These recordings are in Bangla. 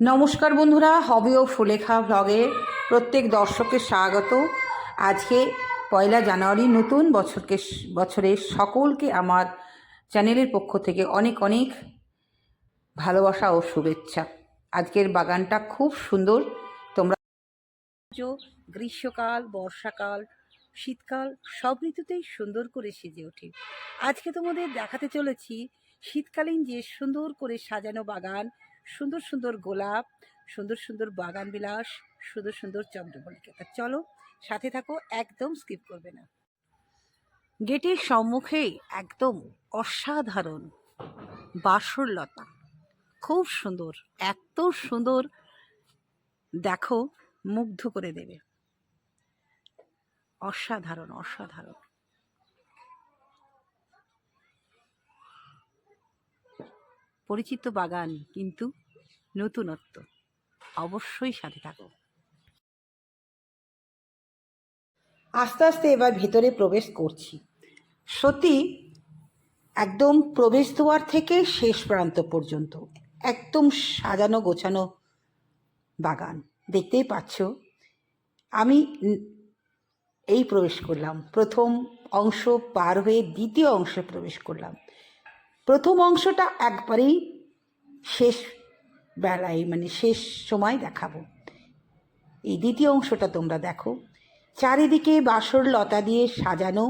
নমস্কার বন্ধুরা, হবি ও সুলেখা ব্লগে প্রত্যেক দর্শকের স্বাগত। আজকে 1 জানুয়ারি, নতুন বছরের সকলকে আমার চ্যানেলের পক্ষ থেকে অনেক অনেক ভালোবাসা ও শুভেচ্ছা। আজকের বাগানটা খুব সুন্দর। তোমরা গ্রীষ্মকাল, বর্ষাকাল, শীতকাল সব ঋতুতেই সুন্দর করে সেজে ওঠে। আজকে তোমাদের দেখাতে চলেছি শীতকালীন যে সুন্দর করে সাজানো বাগান, সুন্দর সুন্দর গোলাপ, সুন্দর সুন্দর বাগান বিলাস, সুন্দর সুন্দর চন্দ্রমল্লিকা। চলো সাথে থাকো, একদম স্কিপ করবে না। গেটের সম্মুখেই একদম অসাধারণ বাসরলতা, খুব সুন্দর, এত সুন্দর, দেখো মুগ্ধ করে দেবে। অসাধারণ অসাধারণ। পরিচিত বাগান কিন্তু নতুনত্ব, অবশ্যই সাথে থাকো। আস্তে আস্তে এবার ভেতরে প্রবেশ করছি। সত্যি একদম প্রবেশদ্বার থেকে শেষ প্রান্ত পর্যন্ত একদম সাজানো গোছানো বাগান। দেখতেই পাচ্ছ, আমি এই প্রবেশ করলাম, প্রথম অংশ পার হয়ে দ্বিতীয় অংশে প্রবেশ করলাম। প্রথম অংশটা একবারেই শেষ বেলায়, মানে শেষ সময় দেখাবো। এই দ্বিতীয় অংশটা তোমরা দেখো, চারিদিকে বাসর লতা দিয়ে সাজানো,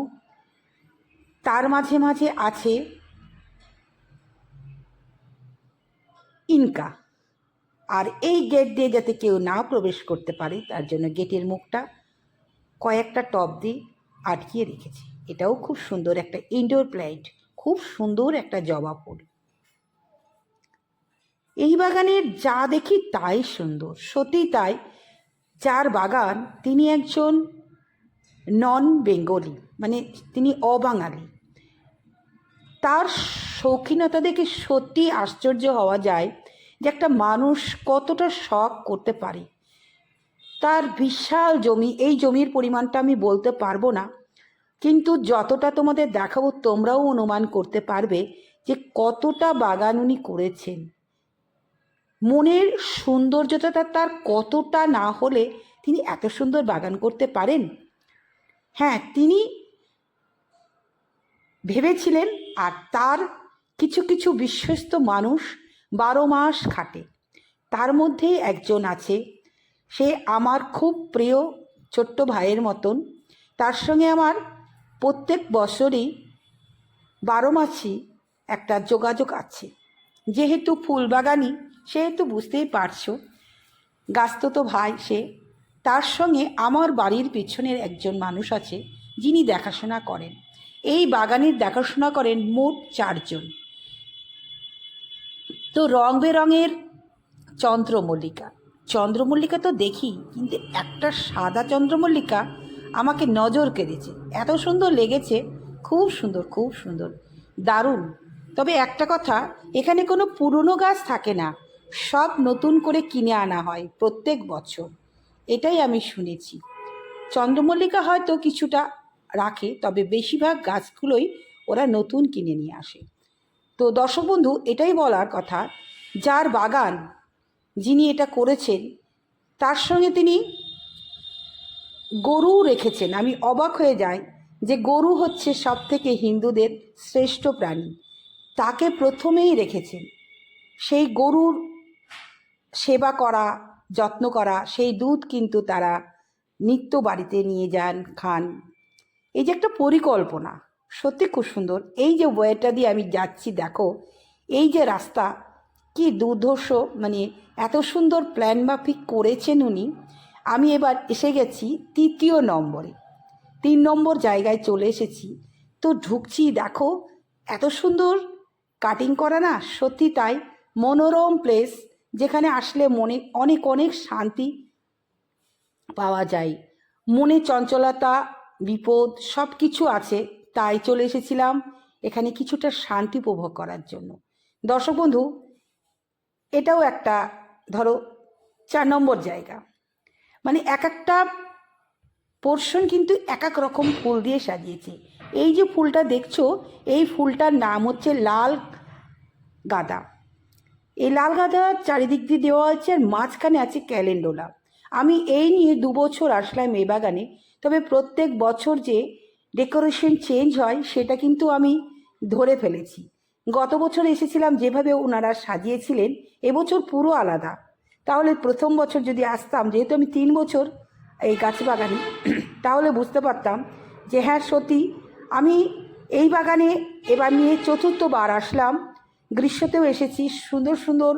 তার মাঝে মাঝে আছে ইনকা। আর এই গেট দিয়ে যাতে কেউ না প্রবেশ করতে পারে তার জন্য গেটের মুখটা কয়েকটা টব দিয়ে আটকিয়ে রেখেছি। এটাও খুব সুন্দর একটা ইনডোর প্ল্যান্ট, খুব সুন্দর একটা জবা ফুল। এই বাগানের যা দেখি তাই সুন্দর, সত্যি তাই। যার বাগান তিনি একজন নন বেঙ্গলি, মানে তিনি অবাঙালি। তার শৌখিনতা দেখে সত্যি আশ্চর্য হওয়া যায় যে একটা মানুষ কতটা শখ করতে পারে। তার বিশাল জমি, এই জমির পরিমাণটা আমি বলতে পারবো না, কিন্তু যতটা তোমাদের দেখাবো তোমরাও অনুমান করতে পারবে যে কতটা বাগান উনি করেছেন। মনের সৌন্দর্যতা তার কতটা না হলে তিনি এত সুন্দর বাগান করতে পারেন। হ্যাঁ, তিনি ভেবেছিলেন, আর তার কিছু কিছু বিশ্বস্ত মানুষ 12 মাস খাটে। তার মধ্যে একজন আছে, সে আমার খুব প্রিয় ছোট্ট ভাইয়ের মতন। তার সঙ্গে আমার প্রত্যেক বছরই 12 মাসই একটা যোগাযোগ আছে। যেহেতু ফুলবাগানি, সেহেতু বুঝতেই পারছো, গাছতো ভাই সে। তার সঙ্গে আমার বাড়ির পিছনের একজন মানুষ আছে যিনি দেখাশোনা করেন। এই বাগানের দেখাশোনা করেন মোট 4 জন। তো রং বেরঙের চন্দ্রমল্লিকা, চন্দ্রমল্লিকা তো দেখি, কিন্তু একটা সাদা চন্দ্রমল্লিকা আমাকে নজর কেড়েছে, এত সুন্দর লেগেছে, খুব সুন্দর খুব সুন্দর, দারুণ। তবে একটা কথা, এখানে কোনো পুরনো গাছ থাকে না, সব নতুন করে কিনে আনা হয় প্রত্যেক বছর, এটাই আমি শুনেছি। চন্দ্রমল্লিকা হয়তো কিছুটা রাখে, তবে বেশিরভাগ গাছগুলোই ওরা নতুন কিনে নিয়ে আসে। তো দর্শক বন্ধু, এটাই বলার কথা, যার বাগান, যিনি এটা করেছেন, তার সঙ্গে তিনি গরু রেখেছেন। আমি অবাক হয়ে যাই যে গরু হচ্ছে সব থেকে হিন্দুদের শ্রেষ্ঠ প্রাণী, তাকে প্রথমেই রেখেছেন। সেই গরুর সেবা করা, যত্ন করা, সেই দুধ কিন্তু তারা নিত্য বাড়িতে নিয়ে যান, খান। এই যে একটা পরিকল্পনা, সত্যি খুব সুন্দর। এই যে ওয়েটা দিয়ে আমি যাচ্ছি, দেখো এই যে রাস্তা, কি দুর্ধর্ষ, মানে এত সুন্দর প্ল্যান মাফিক করেছেন উনি। আমি এবার এসে গেছি 3 নম্বরে, 3 নম্বর জায়গায় চলে এসেছি। তো ঢুকছি, দেখো এত সুন্দর কাটিং করা না, সত্যি তাই। মনোরম প্লেস, যেখানে আসলে মনে অনেক অনেক শান্তি পাওয়া যায়। মনে চঞ্চলতা, বিপদ সব কিছু আছে, তাই চলে এসেছিলাম এখানে কিছুটা শান্তি উপভোগ করার জন্য। দর্শক বন্ধু, এটাও একটা ধরো 4 নম্বর জায়গা, মানে এক একটা পোর্শন কিন্তু এক এক রকম ফুল দিয়ে সাজিয়েছে। এই যে ফুলটা দেখছো, এই ফুলটার নাম হচ্ছে লাল গাঁদা। এই লাল গাঁদার চারিদিক দিয়ে দেওয়া আছে, আর মাঝখানে আছে ক্যালেন্ডোলা। আমি এই নিয়ে 2 বছর আসলাম এই বাগানে, তবে প্রত্যেক বছর যে ডেকোরেশন চেঞ্জ হয় সেটা কিন্তু আমি ধরে ফেলেছি। গত বছর এসেছিলাম যেভাবে ওনারা সাজিয়েছিলেন, এবছর পুরো আলাদা। তাহলে প্রথম বছর যদি আসতাম, যেহেতু আমি 3 বছর এই গাছ বাগানে, তাহলে বুঝতে পারতাম যে হ্যাঁ সত্যি আমি এই বাগানে এবার নিয়ে 4র্থবার আসলাম। গ্রীষ্মতেও এসেছি। সুন্দর সুন্দর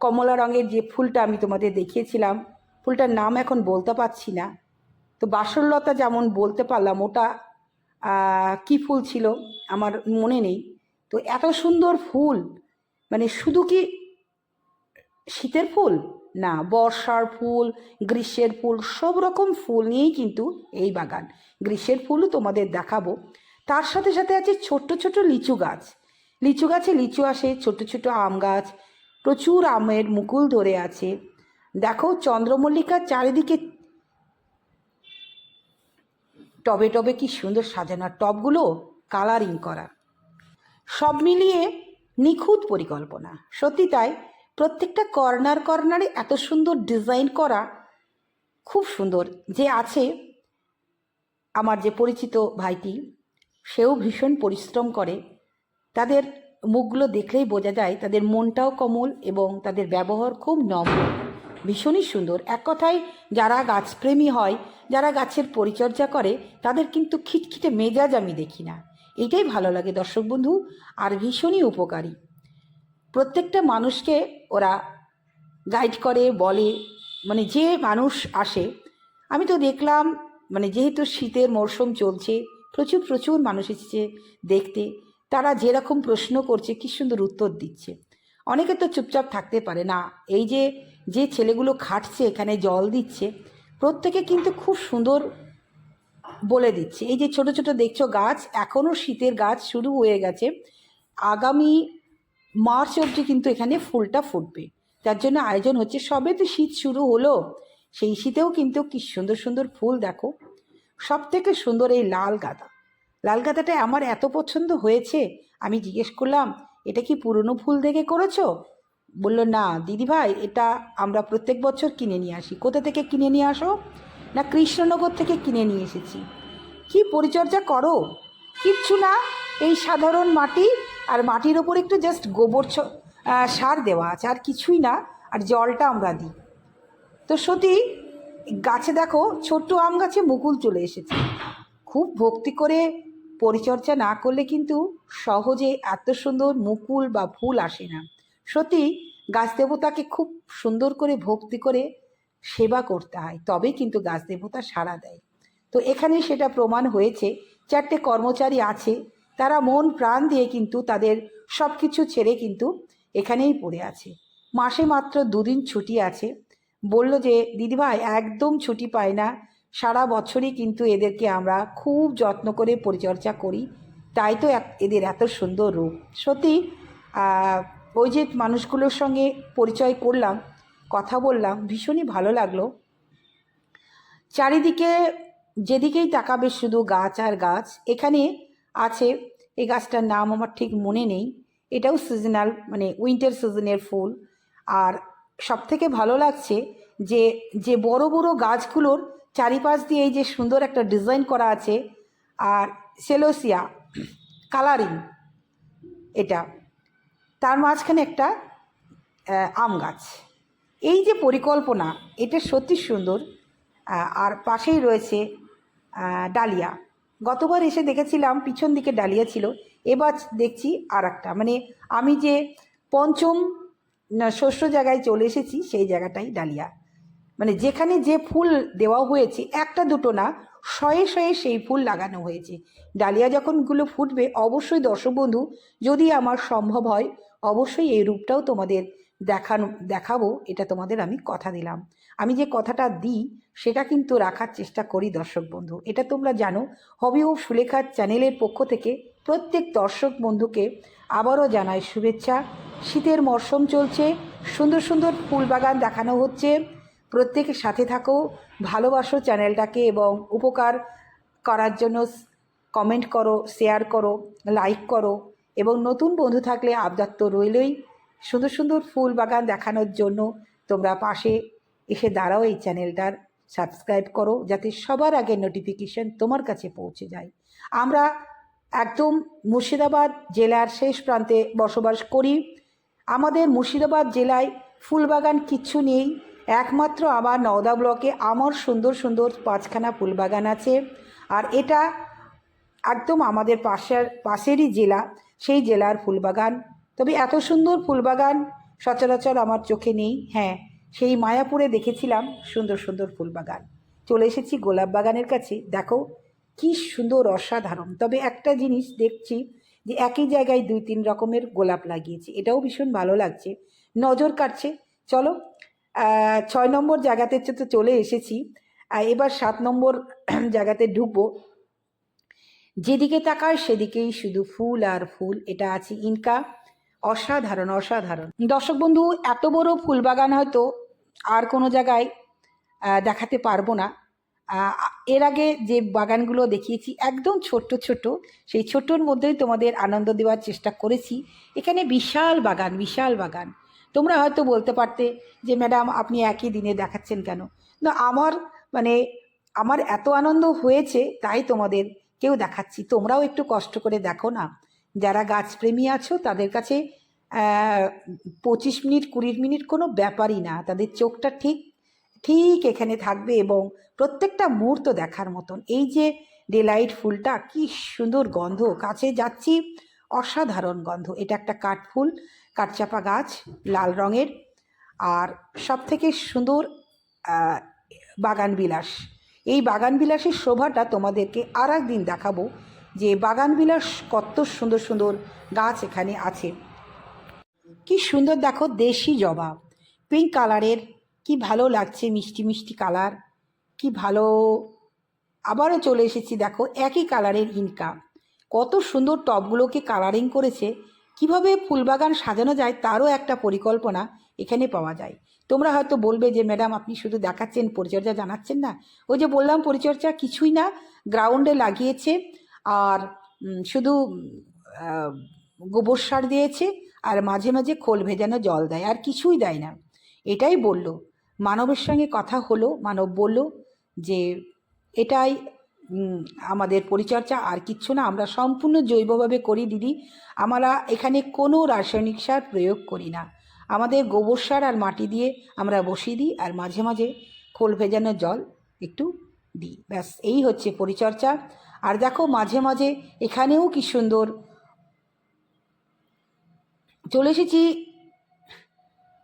কমলা রঙের যে ফুলটা আমি তোমাদের দেখিয়েছিলাম, ফুলটার নাম এখন বলতে পারছি না, তো বাসরলতা যেমন বলতে পারলাম, ওটা কি ফুল ছিল আমার মনে নেই। তো এত সুন্দর ফুল, মানে শুধু কি শীতের ফুল না, বর্ষার ফুল, গ্রীষ্মের ফুল, সব রকম ফুল নিয়েই কিন্তু এই বাগান। গ্রীষ্মের ফুলও তোমাদের দেখাবো। তার সাথে সাথে আছে ছোট্ট ছোট লিচু গাছ। লিচু গাছে লিচু আসে, ছোট ছোট আম গাছ, প্রচুর আমের মুকুল ধরে আছে। দেখো চন্দ্রমল্লিকার চারিদিকে টবে টবে কি সুন্দর সাজানো, টবগুলো কালারিং করা, সব মিলিয়ে নিখুঁত পরিকল্পনা। সত্যি তাই, প্রত্যেকটা কর্নার কর্নারে এত সুন্দর ডিজাইন করা, খুব সুন্দর। যে আছে আমার যে পরিচিত ভাইটি, সেও ভীষণ পরিশ্রম করে। তাদের মুখগুলো দেখলেই বোঝা যায় তাদের মনটাও কোমল এবং তাদের ব্যবহার খুব নম্র, ভীষণই সুন্দর। এক কথায় যারা গাছপ্রেমী হয়, যারা গাছের পরিচর্যা করে, তাদের কিন্তু খিটখিটে মেজাজ আমি দেখি না। এটাই ভালো লাগে দর্শক বন্ধু, আর ভীষণই উপকারী। প্রত্যেকটা মানুষকে ওরা গাইড করে, বলে, মানে যে মানুষ আসে, আমি তো দেখলাম, মানে যেহেতু শীতের মরশুম চলছে, প্রচুর প্রচুর মানুষ এসেছে দেখতে। তারা যেরকম প্রশ্ন করছে কি সুন্দর উত্তর দিচ্ছে। অনেকে তো চুপচাপ থাকতে পারে না। এই যে যে ছেলেগুলো খাটছে এখানে জল দিচ্ছে, প্রত্যেকে কিন্তু খুব সুন্দর বলে দিচ্ছে। এই যে ছোট ছোট দেখছো গাছ, এখনও শীতের গাছ শুরু হয়ে গেছে। আগামী মার্চ অবধি কিন্তু এখানে ফুলটা ফুটবে, যার জন্য আয়োজন হচ্ছে। সবে তো শীত শুরু হলো, সেই শীতেও কিন্তু কি সুন্দর সুন্দর ফুল দেখো। সব থেকে সুন্দর এই লাল গাঁদা। লাল গাঁদাটা আমার এত পছন্দ হয়েছে, আমি জিজ্ঞেস করলাম এটা কি পুরনো ফুল দেখে করেছো? বলল না দিদিভাই, এটা আমরা প্রত্যেক বছর কিনে নিয়ে আসি। কোথা থেকে কিনে নিয়ে আসো? না কৃষ্ণনগর থেকে কিনে নিয়ে এসেছি। কি পরিচর্যা করো? কিচ্ছু না, এই সাধারণ মাটি, আর মাটির ওপর একটু জাস্ট গোবর সার দেওয়া আছে, আর কিছুই না, আর জলটা আমরা দিই। তো সত্যি গাছে দেখো, ছোট্ট আম গাছে মুকুল চলে এসেছে। খুব ভক্তি করে পরিচর্যা না করলে কিন্তু সহজে এত সুন্দর মুকুল বা ফুল আসে না। সত্যি গাছ দেবতাকে খুব সুন্দর করে ভক্তি করে সেবা করতে হয়, তবেই কিন্তু গাছ দেবতা সাড়া দেয়। তো এখানে সেটা প্রমাণ হয়েছে। 4টে কর্মচারী আছে, তারা মন প্রাণ দিয়ে কিন্তু তাদের সব কিছু ছেড়ে কিন্তু এখানেই পড়ে আছে। মাসে মাত্র 2 দিন ছুটি আছে। বলল যে দিদিভাই একদম ছুটি পায় না, সারা বছরই কিন্তু এদেরকে আমরা খুব যত্ন করে পরিচর্যা করি, তাই তো এদের এত সুন্দর রূপ। সত্যি ওই যে মানুষগুলোর সঙ্গে পরিচয় করলাম, কথা বললাম, ভীষণই ভালো লাগলো। চারিদিকে যেদিকেই তাকাবে শুধু গাছ আর গাছ। এখানে আছে, এই গাছটার নাম আমার ঠিক মনে নেই, এটাও সিজনাল, মানে উইন্টার সিজনের ফুল। আর সবথেকে ভালো লাগছে যে যে বড় বড় গাছগুলোর চারিপাশ দিয়ে এই যে সুন্দর একটা ডিজাইন করা আছে, আর সেলোসিয়া কালারিং, এটা তার মাঝখানে একটা আম গাছ। এই যে পরিকল্পনা, এটা সত্যি সুন্দর। আর পাশেই রয়েছে ডালিয়া। গতবার এসে দেখেছিলাম পিছন দিকে ডালিয়া ছিল, এবার দেখছি আর একটা, মানে আমি যে পঞ্চম শস্য জায়গায় চলে এসেছি সেই জায়গাটাই ডালিয়া। মানে যেখানে যে ফুল দেওয়া হয়েছে, একটা দুটো না, শয়ে শয়ে সেই ফুল লাগানো হয়েছে। ডালিয়া যখনগুলো ফুটবে, অবশ্যই দর্শক বন্ধু, যদি আমার সম্ভব হয়, অবশ্যই এই রূপটাও তোমাদের দেখাবো। এটা তোমাদের আমি কথা দিলাম। আমি যে কথাটা দিই সেটা কিন্তু রাখার চেষ্টা করি দর্শক বন্ধু, এটা তোমরা জানো। হবি ও সুলেখার চ্যানেলের পক্ষ থেকে প্রত্যেক দর্শক বন্ধুকে আবারও জানাই শুভেচ্ছা। শীতের মরশুম চলছে, সুন্দর সুন্দর ফুল বাগান দেখানো হচ্ছে। প্রত্যেকের সাথে থাকো, ভালোবাসো চ্যানেলটাকে, এবং উপকার করার জন্য কমেন্ট করো, শেয়ার করো, লাইক করো, এবং নতুন বন্ধু থাকলে আবদার তো রইলই, সুন্দর সুন্দর ফুল বাগান দেখানোর জন্য তোমরা পাশে এসে দাঁড়াও, এই চ্যানেলটার সাবস্ক্রাইব করো যাতে সবার আগে নোটিফিকেশন তোমার কাছে পৌঁছে যায়। আমরা একদম মুর্শিদাবাদ জেলার শেষ প্রান্তে বসবাস করি। আমাদের মুর্শিদাবাদ জেলায় ফুলবাগান কিচ্ছু নেই, একমাত্র আমার নওদা ব্লকে আমার সুন্দর সুন্দর 5খানা ফুলবাগান আছে। আর এটা একদম আমাদের পাশেরই জেলা, সেই জেলার ফুলবাগান। তবে এত সুন্দর ফুলবাগান সচরাচর আমার চোখে নেই। হ্যাঁ, সেই মায়াপুরে দেখেছিলাম সুন্দর সুন্দর ফুলবাগান। চলে এসেছি গোলাপ বাগানের কাছে, দেখো কি সুন্দর, অসাধারণ। তবে একটা জিনিস দেখছি যে একই জায়গায় 2-3 রকমের গোলাপ লাগিয়েছে, এটাও ভীষণ ভালো লাগছে, নজর কাটছে। চলো 6 নম্বর জায়গাতে তো চলে এসেছি, এবার 7 নম্বর জায়গাতে ঢুকবো। যেদিকে তাকায় সেদিকেই শুধু ফুল আর ফুল। এটা আছে ইনকা, অসাধারণ অসাধারণ। দর্শক বন্ধু, এত বড় ফুল বাগান হয়তো আর কোনো জায়গায় দেখাতে পারবো না। এর আগে যে বাগানগুলো দেখিয়েছি একদম ছোট্ট ছোট, সেই ছোট্টর মধ্যেই তোমাদের আনন্দ দেওয়ার চেষ্টা করেছি। এখানে বিশাল বাগান, বিশাল বাগান। তোমরা হয়তো বলতে পারতে যে ম্যাডাম আপনি একই দিনে দেখাচ্ছেন কেন? না, আমার এত আনন্দ হয়েছে তাই তোমাদের কেউ দেখাচ্ছি। তোমরাও একটু কষ্ট করে দেখো না, যারা গাছপ্রেমী আছো তাদের কাছে 25 মিনিট 20 মিনিট কোনো ব্যাপারই না, তাদের চোখটা ঠিক ঠিক এখানে থাকবে এবং প্রত্যেকটা মুহূর্ত দেখার মতন। এই যে ডেলাইট ফুলটা, কি সুন্দর গন্ধ, কাছে যাচ্ছি, অসাধারণ গন্ধ। এটা একটা কাঠফুল, কাঠচাপা গাছ, লাল রঙের। আর সব থেকে সুন্দর বাগান বিলাস। এই বাগান বিলাসের শোভাটা তোমাদেরকে আর একদিন দেখাবো যে বাগান বিলাস কত সুন্দর সুন্দর গাছ এখানে আছে। কি সুন্দর দেখো, দেশি জবা, পিঙ্ক কালারের, কি ভালো লাগছে, মিষ্টি মিষ্টি কালার, কি ভালো। আবারও চলে এসেছি, দেখো একই কালারের ইনকা, কত সুন্দর টবগুলোকে কালারিং করেছে। কিভাবে ফুলবাগান সাজানো যায় তারও একটা পরিকল্পনা এখানে পাওয়া যায়। তোমরা হয়তো বলবে যে ম্যাডাম আপনি শুধু দেখাচ্ছেন, পরিচর্যা জানাচ্ছেন না। ওই যে বললাম, পরিচর্যা কিছুই না, গ্রাউন্ডে লাগিয়েছে আর শুধু গোবর সার দিয়েছে আর মাঝে মাঝে খোল ভেজানো জল দেয়, আর কিছুই দেয় না। এটাই বলল, মানবের সঙ্গে কথা হলো, মানব বলল যে এটাই আমাদের পরিচর্যা, আর কিচ্ছু না, আমরা সম্পূর্ণ জৈবভাবে করি দিদি। আমরা এখানে কোনো রাসায়নিক সার প্রয়োগ করি না, আমাদের গোবর সার আর মাটি দিয়ে আমরা বসিয়ে দিই আর মাঝে মাঝে খোল ভেজানো জল একটু দিই, ব্যাস এই হচ্ছে পরিচর্যা। আর দেখো মাঝে মাঝে এখানেও কি সুন্দর। চলে এসেছি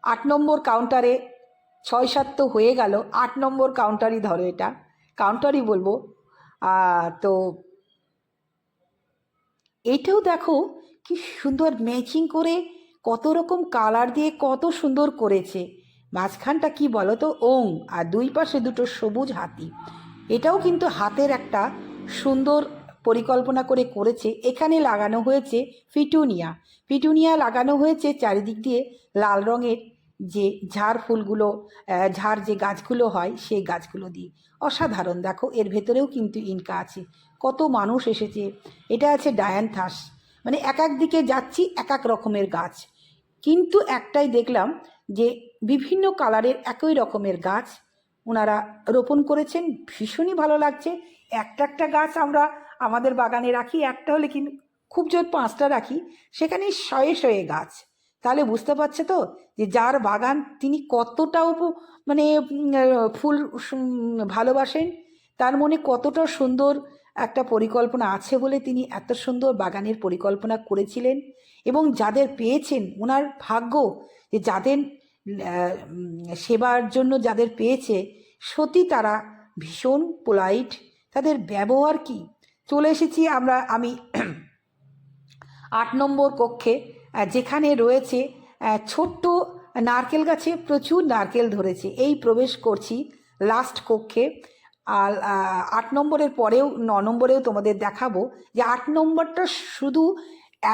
8 নম্বর কাউন্টারে। 6-7 তো হয়ে গেল, 8 নম্বর কাউন্টারই ধরো, এটা কাউন্টারই বলবো। তো এইটাও দেখো কি সুন্দর ম্যাচিং করে, কত রকম কালার দিয়ে কত সুন্দর করেছে। মাঝখানটা কি বলো তো, ওং, আর 2 পাশে 2টো সবুজ হাতি। এটাও কিন্তু হাতের একটা সুন্দর পরিকল্পনা করে করেছে। এখানে লাগানো হয়েছে পিটুনিয়া, পিটুনিয়া লাগানো হয়েছে চারিদিক দিয়ে লাল রঙের যে ঝাড় ফুলগুলো, ঝাড় যে গাছগুলো হয় সেই গাছগুলো দিয়ে। অসাধারণ। দেখো এর ভেতরেও কিন্তু ইনকা আছে, কত মানুষ এসেছে। এটা আছে ডায়ান্থাস, মানে এক এক দিকে যাচ্ছি এক এক রকমের গাছ, কিন্তু একটাই দেখলাম যে বিভিন্ন কালারের একই রকমের গাছ ওনারা রোপণ করেছেন, ভীষণই ভালো লাগছে। একটা একটা গাছ আমরা আমাদের বাগানে রাখি, একটা হলে কিন্তু খুব জোর 5টা রাখি, সেখানে শয়ে শয়ে গাছ। তাহলে বুঝতে পারছে তো যে যার বাগান তিনি কতটা মানে ফুল ভালোবাসেন, তার মনে কতটা সুন্দর একটা পরিকল্পনা আছে বলে তিনি এত সুন্দর বাগানের পরিকল্পনা করেছিলেন। এবং যাদের পেয়েছেন, ওনার ভাগ্য যে যাদের সেবার জন্য যাদের পেয়েছে, সত্যি তারা ভীষণ পোলাইট, তাদের ব্যবহার কি। চলে এসেছি আমি 8 নম্বর কক্ষে, যেখানে রয়েছে ছোট্ট নারকেল গাছে প্রচুর নারকেল ধরেছে। এই প্রবেশ করছি লাস্ট কক্ষে। আর 8 নম্বরের পরেও 9 নম্বরেও তোমাদের দেখাবো যে 8 নম্বরটা শুধু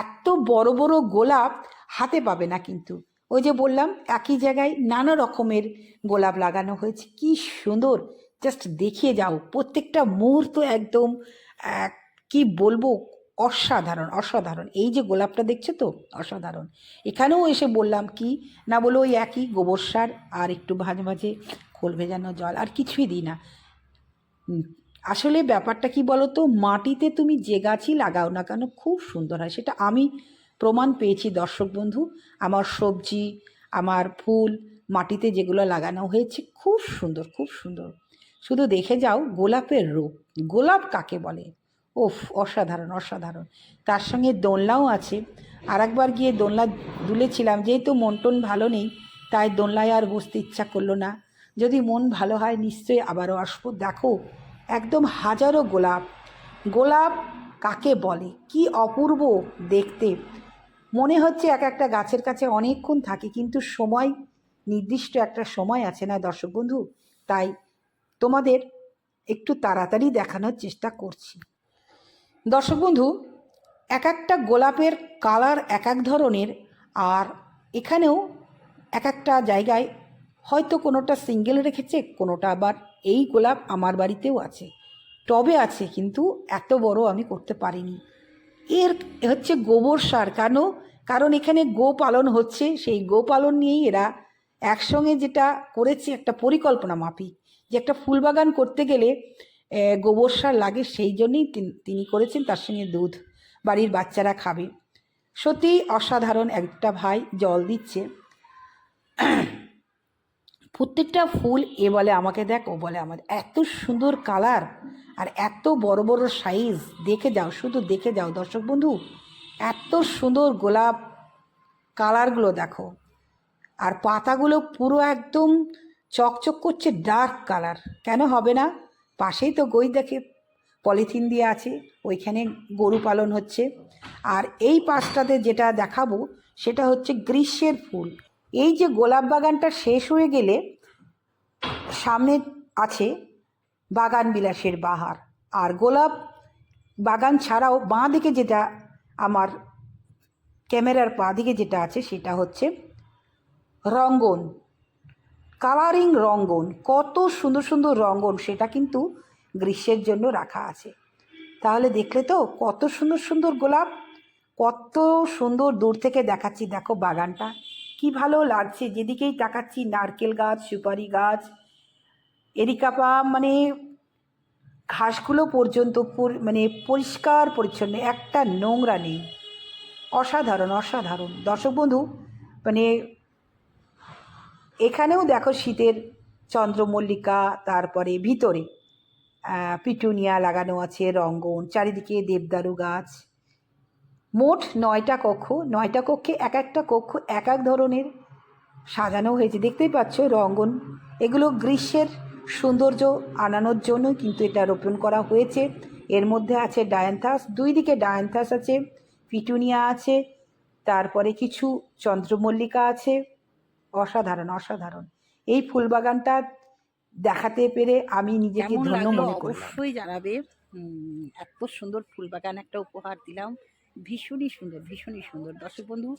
এত বড় বড় গোলাপ হাতে পাবে না, কিন্তু ওই যে বললাম একই জায়গায় নানা রকমের গোলাপ লাগানো হয়েছে, কি সুন্দর। জাস্ট দেখিয়ে যাও, প্রত্যেকটা মুহূর্ত একদম কি বলবো, অসাধারণ অসাধারণ। এই যে গোলাপটা দেখছো তো, অসাধারণ। এখানেও এসে বললাম কি না, বলো ওই একই গোবর সার আর একটু ভাজে ভাজে খোল ভেজানো জল, আর কিছুই দিই না। আসলে ব্যাপারটা কি বলো তো, মাটিতে তুমি যে গাছই লাগাও না কেন খুব সুন্দর হয়, সেটা আমি প্রমাণ পেয়েছি দর্শক বন্ধু। আমার সবজি, আমার ফুল মাটিতে যেগুলো লাগানো হয়েছে খুব সুন্দর, খুব সুন্দর। শুধু দেখে যাও গোলাপের রূপ, গোলাপ কাকে বলে, ওফ, অসাধারণ অসাধারণ। তার সঙ্গে দোলনাও আছে। আর একবার গিয়ে দোলনা দুলেছিলাম, যেহেতু মন টন ভালো নেই তাই দোলনায় আর বসতে ইচ্ছা করলো না। যদি মন ভালো হয় নিশ্চয়ই আবারও আসবো। দেখো একদম হাজারো গোলাপ। গোলাপ কাকে বলে, কি অপূর্ব দেখতে। মনে হচ্ছে এক একটা গাছের কাছে অনেকক্ষণ থাকি, কিন্তু সময়, নির্দিষ্ট একটা সময় আছে না দর্শক বন্ধু, তাই তোমাদের একটু তাড়াতাড়ি দেখানোর চেষ্টা করছি। দর্শক বন্ধু, এক একটা গোলাপের কালার এক এক ধরনের, আর এখানেও এক একটা জায়গায় হয়তো কোনোটা সিঙ্গেল রেখেছে, কোনোটা আবার, এই গোলাপ আমার বাড়িতেও আছে, টবে আছে, কিন্তু এত বড় আমি করতে পারিনি। এর হচ্ছে গোবর সার। কেন? কারণ এখানে গো পালন হচ্ছে, সেই গো পালন নিয়েই এরা একসঙ্গে যেটা করেছে, একটা পরিকল্পনা মাফিক, যে একটা ফুল বাগান করতে গেলে গোবর সার লাগে, সেই জন্যই তিনি করেছেন। তার সঙ্গে দুধ, বাড়ির বাচ্চারা খাবে। সত্যি অসাধারণ। একটা ভাই জল দিচ্ছে, প্রত্যেকটা ফুল এ বলে আমাকে দেখ, ও বলে আমাদের, এত সুন্দর কালার আর এত বড় বড় সাইজ। দেখে যাও, শুধু দেখে যাও দর্শক বন্ধু, এত সুন্দর গোলাপ, কালারগুলো দেখো। আর পাতাগুলো পুরো একদম চকচক করছে, ডার্ক কালার। কেন হবে না? পাশেই তো গই দেখে পলিথিন দিয়ে আছে, ওইখানে গরু পালন হচ্ছে। আর এই পাশটাতে যেটা দেখাবো সেটা হচ্ছে গ্রীষ্মের ফুল। এই যে গোলাপ বাগানটা শেষ হয়ে গেলে সামনে আছে বাগান বিলাসের বাহার। আর গোলাপ বাগান ছাড়াও বাঁ দিকে যেটা, আমার ক্যামেরার বাঁ দিকে যেটা আছে সেটা হচ্ছে রঙ্গন, কালারিং রঙ্গন। কত সুন্দর সুন্দর রঙ্গন, সেটা কিন্তু গ্রীষ্মের জন্য রাখা আছে। তাহলে দেখলে তো কত সুন্দর সুন্দর গোলাপ, কত সুন্দর। দূর থেকে দেখাচ্ছি, দেখো বাগানটা কি ভালো লাগছে, যেদিকেই তাকাচ্ছি নারকেল গাছ, সুপারি গাছ, এরিকা পাম, মানে ঘাসগুলো পর্যন্ত মানে পরিষ্কার পরিচ্ছন্ন, একটা নোংরা নেই। অসাধারণ অসাধারণ দর্শক বন্ধু। মানে এখানেও দেখো শীতের চন্দ্রমল্লিকা, তারপরে ভিতরে পিটুনিয়া লাগানো আছে, রঙ্গন, চারিদিকে দেবদারু গাছ। মোট 9টা কক্ষ, 9টা কক্ষে এক একটা কক্ষ এক এক ধরনের সাজানো হয়েছে। দেখতেই পাচ্ছ রঙ্গন, এগুলো গ্রীষ্মের সৌন্দর্য আনানোর জন্য কিন্তু এটা রোপণ করা হয়েছে। এর মধ্যে আছে ডায়ান্থাস, দুই দিকে ডায়ান্থাস আছে, পিটুনিয়া আছে, তারপরে কিছু চন্দ্রমল্লিকা আছে। অসাধারণ অসাধারণ। এই ফুলবাগানটা দেখাতে পেরে আমি নিজেকে ধন্য মনে করলাম। অবশ্যই জানাবে। এত সুন্দর ফুলবাগান একটা উপহার দিলাম, ভীষণই সুন্দর, ভীষণই সুন্দর দর্শক বন্ধু,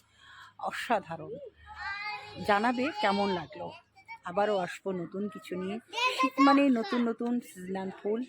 অসাধারণ। জানাবে কেমন লাগলো। আবারও আসবো নতুন কিছু নিয়ে। শীত মানে নতুন নতুন সিজনাল ফুল।